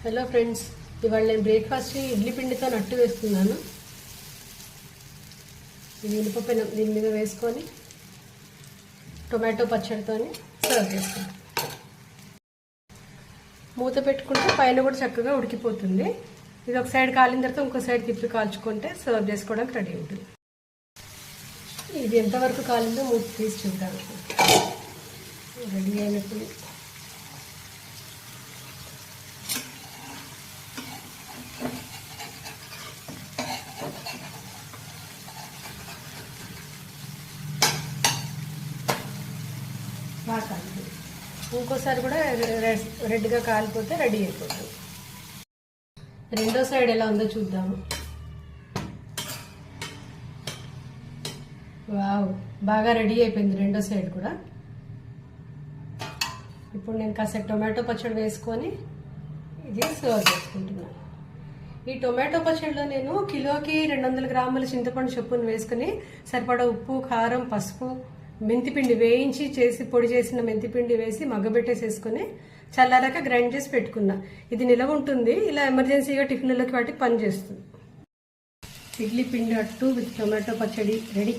Hello friends, ఇవాళ నేను breakfast idli పిండితో నట్టు వేస్తున్నాను. ఇది మినపప్పు దీని మీద వేసుకొని టొమాటో పచ్చడితో సర్వ్ చేస్తాను. మూత పెట్టుకుంటే పైన కూడా చక్కగా ఉడికిపోతుంది. ఇది ఒక సైడ్ కాలిన తర్వాత ఇంకో సైడ్ తిప్పి కాల్చుకుంటే సర్వ్ చేసుకోవడానికి రెడీ ఉంటుంది. ఇది ఎంతవరకు కాలిందో మూత తీసి చూద్దాం. రెడీ అయినట్టు బాగా కాలుతుంది. ఇంకోసారి కూడా రెడ్గా కాలిపోతే రెడీ అయిపోతుంది. రెండో సైడ్ ఎలా ఉందో చూద్దాము. వావ్, బాగా రెడీ అయిపోయింది రెండో సైడ్ కూడా. ఇప్పుడు నేను కాసేపు టొమాటో పచ్చడి వేసుకొని ఇది సర్వ్ చేసుకుంటున్నాను. ఈ టొమాటో పచ్చడిలో నేను కిలోకి 200 గ్రాముల చింతపండు చొప్పున వేసుకుని సరిపడా ఉప్పు, కారం, పసుపు, మెంతిపిండి వేయించి చేసి పొడి చేసిన మెంతిపిండి వేసి మగ్గబెట్టేసేసుకుని చల్లారాక గ్రైండ్ చేసి పెట్టుకున్నా. ఇది నిలవ ఉంటుంది. ఇలా ఎమర్జెన్సీగా టిఫిన్లకి వాటికి పనిచేస్తుంది. ఇడ్లీ పిండి అట్టు విత్ టొమాటో పచ్చడి రెడీ.